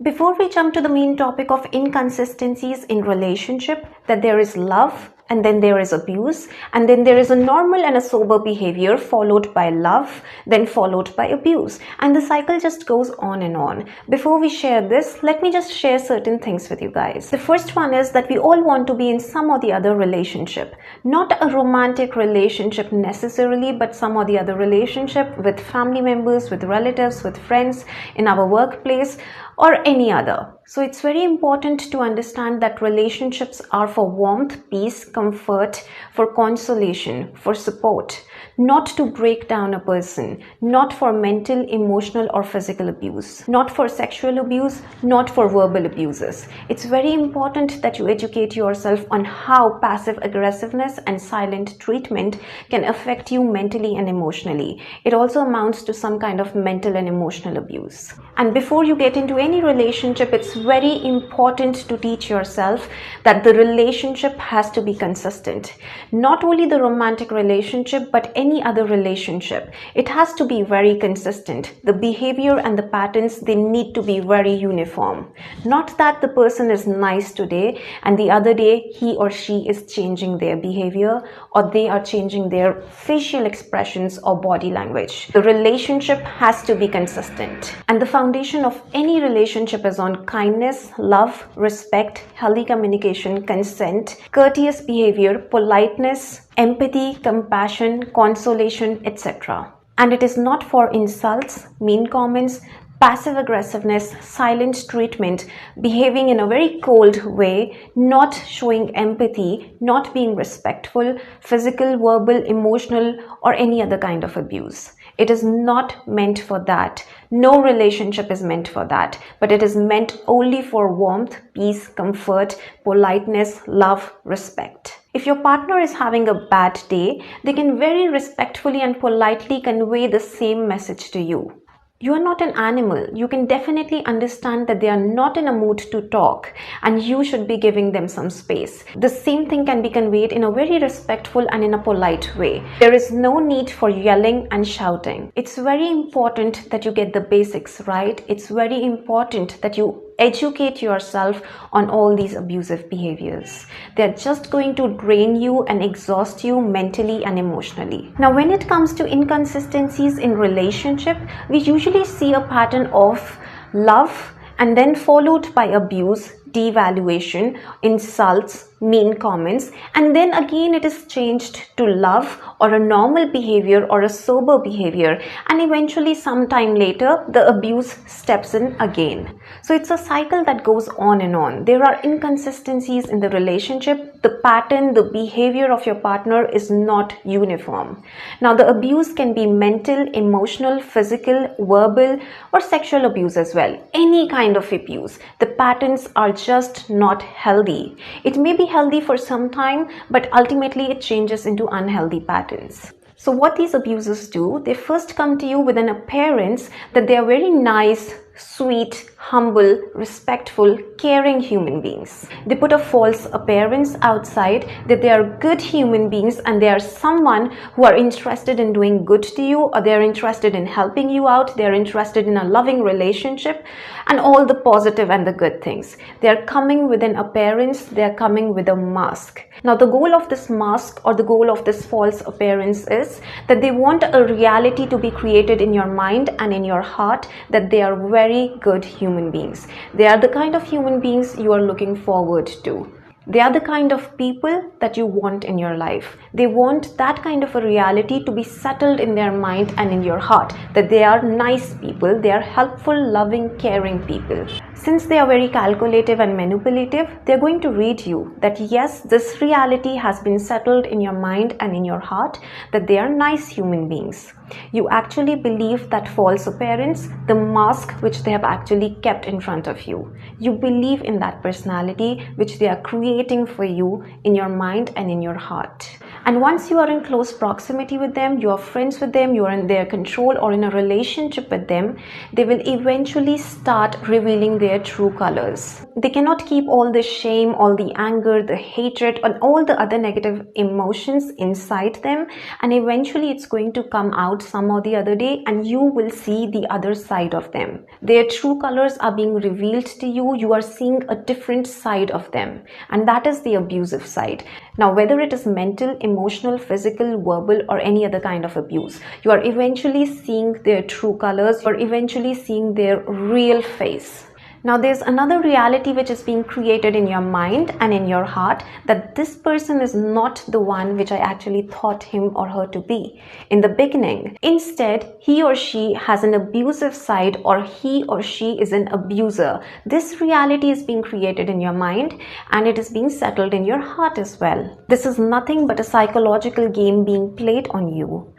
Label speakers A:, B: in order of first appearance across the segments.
A: Before we jump to the main topic of inconsistencies in relationship, that there is love, and then there is abuse, and then there is a normal and a sober behavior followed by love, then followed by abuse, and the cycle just goes on and on. Before we share this, let me just share certain things with you guys. The first one is that we all want to be in some or the other relationship, not a romantic relationship necessarily, but some or the other relationship with family members, with relatives, with friends, in our workplace, or any other. So it's very important to understand that relationships are for warmth, peace, comfort, for consolation, for support, not to break down a person, not for mental, emotional, or physical abuse, not for sexual abuse, not for verbal abuses. It's very important that you educate yourself on how passive aggressiveness and silent treatment can affect you mentally and emotionally. It also amounts to some kind of mental and emotional abuse. And before you get into any relationship, it's very important to teach yourself that the relationship has to be consistent. Not only the romantic relationship, but any other relationship. It has to be very consistent. The behavior and the patterns, they need to be very uniform. Not that the person is nice today and the other day he or she is changing their behavior or they are changing their facial expressions or body language. The relationship has to be consistent. And the foundation of any relationship is on kindness, love, respect, healthy communication, consent, courteous behavior, politeness, empathy, compassion, consolation, etc. And it is not for insults, mean comments, passive aggressiveness, silent treatment, behaving in a very cold way, not showing empathy, not being respectful, physical, verbal, emotional, or any other kind of abuse. It is not meant for that. No relationship is meant for that, but it is meant only for warmth, peace, comfort, politeness, love, respect. If your partner is having a bad day, they can very respectfully and politely convey the same message to you. You are not an animal. You can definitely understand that they are not in a mood to talk and you should be giving them some space. The same thing can be conveyed in a very respectful and in a polite way. There is no need for yelling and shouting. It's very important that you get the basics right. It's very important that you educate yourself on all these abusive behaviors. They're just going to drain you and exhaust you mentally and emotionally. Now, when it comes to inconsistencies in relationship, we usually see a pattern of love and then followed by abuse, devaluation, insults, mean comments, and then again it is changed to love or a normal behavior or a sober behavior, and eventually sometime later the abuse steps in again. So it's a cycle that goes on and on. There are inconsistencies in the relationship. The pattern, the behavior of your partner is not uniform. Now the abuse can be mental, emotional, physical, verbal, or sexual abuse as well. Any kind of abuse. The patterns are just not healthy. It may be healthy for some time, but ultimately it changes into unhealthy patterns. So what these abusers do, they first come to you with an appearance that they are very nice, sweet, humble, respectful, caring human beings. They put a false appearance outside that they are good human beings and they are someone who are interested in doing good to you, or they are interested in helping you out, they are interested in a loving relationship and all the positive and the good things. They are coming with an appearance, they are coming with a mask. Now the goal of this mask or the goal of this false appearance is that they want a reality to be created in your mind and in your heart that they are very good human beings. They are the kind of human beings you are looking forward to. They are the kind of people that you want in your life. They want that kind of a reality to be settled in their mind and in your heart, that they are nice people, they are helpful, loving, caring people. Since they are very calculative and manipulative, they're going to read you that yes, this reality has been settled in your mind and in your heart, that they are nice human beings. You actually believe that false appearance, the mask which they have actually kept in front of you. You believe in that personality which they are creating for you in your mind and in your heart. And once you are in close proximity with them, you are friends with them, you are in their control or in a relationship with them, they will eventually start revealing their true colors. They cannot keep all the shame, all the anger, the hatred, and all the other negative emotions inside them, and eventually it's going to come out some or the other day, and you will see the other side of them. Their true colors are being revealed to you. You are seeing a different side of them, and that is the abusive side. Now, whether it is mental, emotional, physical, verbal, or any other kind of abuse, you are eventually seeing their true colors. You are eventually seeing their real face. Now, there's another reality which is being created in your mind and in your heart, that this person is not the one which I actually thought him or her to be in the beginning. Instead, he or she has an abusive side, or he or she is an abuser. This reality is being created in your mind, and it is being settled in your heart as well. This is nothing but a psychological game being played on you.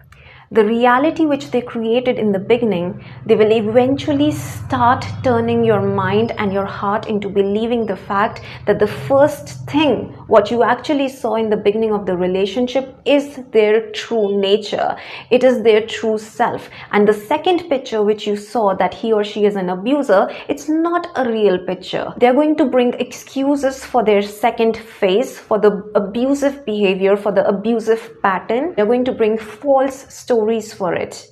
A: The reality which they created in the beginning, they will eventually start turning your mind and your heart into believing the fact that the first thing what you actually saw in the beginning of the relationship is their true nature. It is their true self. And the second picture which you saw, that he or she is an abuser, it's not a real picture. They're going to bring excuses for their second phase, for the abusive behavior, for the abusive pattern. They're going to bring false stories for it,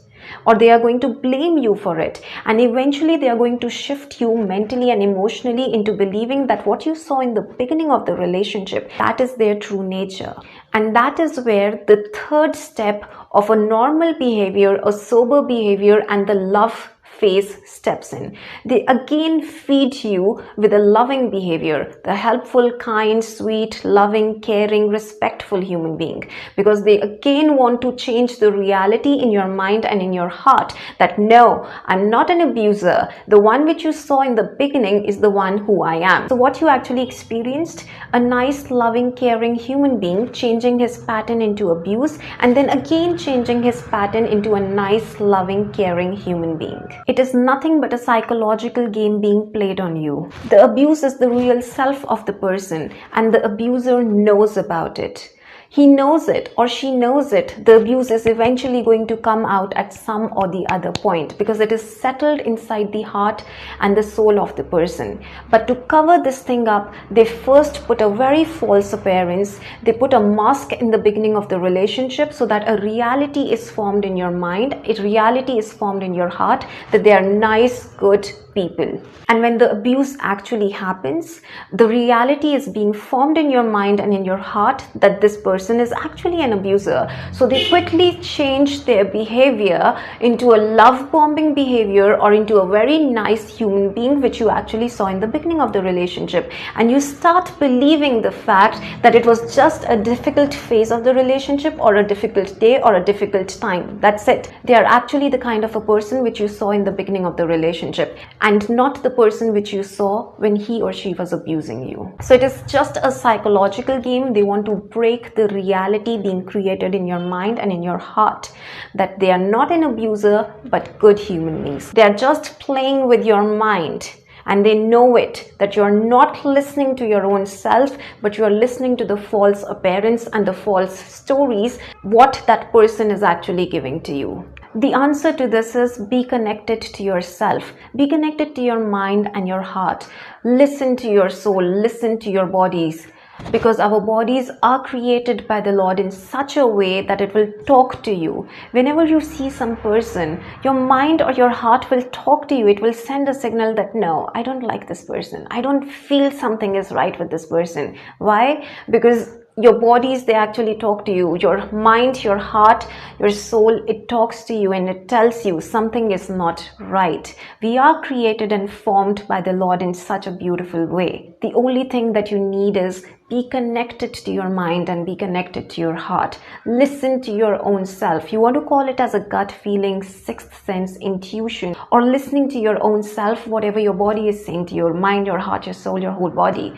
A: or they are going to blame you for it, and eventually they are going to shift you mentally and emotionally into believing that what you saw in the beginning of the relationship, that is their true nature. And that is where the third step of a normal behavior, a sober behavior, and the love phase steps in. They again feed you with a loving behavior, the helpful, kind, sweet, loving, caring, respectful human being, because they again want to change the reality in your mind and in your heart that no, I'm not an abuser. The one which you saw in the beginning is the one who I am. So what you actually experienced, a nice, loving, caring human being changing his pattern into abuse, and then again changing his pattern into a nice, loving, caring human being. It is nothing but a psychological game being played on you. The abuse is the real self of the person, and the abuser knows about it. He knows it or she knows it. The abuse is eventually going to come out at some or the other point, because it is settled inside the heart and the soul of the person. But to cover this thing up, they first put a very false appearance. They put a mask in the beginning of the relationship so that a reality is formed in your mind, a reality is formed in your heart that they are nice, good people. And when the abuse actually happens, the reality is being formed in your mind and in your heart that this person is actually an abuser. So they quickly change their behavior into a love bombing behavior, or into a very nice human being which you actually saw in the beginning of the relationship, and you start believing the fact that it was just a difficult phase of the relationship, or a difficult day, or a difficult time. That's it. They are actually the kind of a person which you saw in the beginning of the relationship, and not the person which you saw when he or she was abusing you. So it is just a psychological game. They want to break the reality being created in your mind and in your heart that they are not an abuser but good human beings. They are just playing with your mind, and they know it, that you're not listening to your own self, but you're listening to the false appearance and the false stories what that person is actually giving to you. The answer to this is be connected to yourself. Be connected to your mind and your heart. Listen to your soul. Listen to your bodies. Because our bodies are created by the Lord in such a way that it will talk to you. Whenever you see some person, your mind or your heart will talk to you. It will send a signal that no, I don't like this person. I don't feel something is right with this person. Why? Because your bodies, they actually talk to you. Your mind, your heart, your soul, it talks to you and it tells you something is not right. We are created and formed by the Lord in such a beautiful way. The only thing that you need is be connected to your mind and be connected to your heart. Listen to your own self. You want to call it as a gut feeling, sixth sense, intuition, or listening to your own self, whatever your body is saying to your mind, your heart, your soul, your whole body.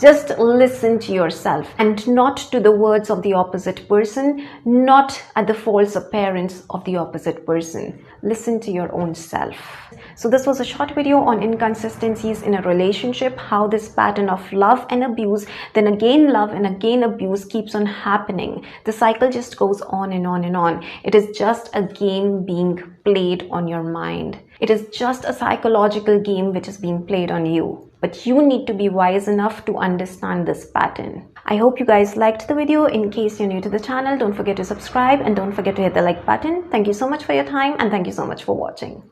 A: Just listen to yourself and not to the words of the opposite person, not at the false appearance of the opposite person. Listen to your own self. So this was a short video on inconsistencies in a relationship, how this pattern of love and abuse then then again love, and again abuse keeps on happening. The cycle just goes on and on and on. It is just a game being played on your mind. It is just a psychological game which is being played on you. But you need to be wise enough to understand this pattern. I hope you guys liked the video. In case you're new to the channel, don't forget to subscribe and don't forget to hit the like button. Thank you so much for your time and thank you so much for watching.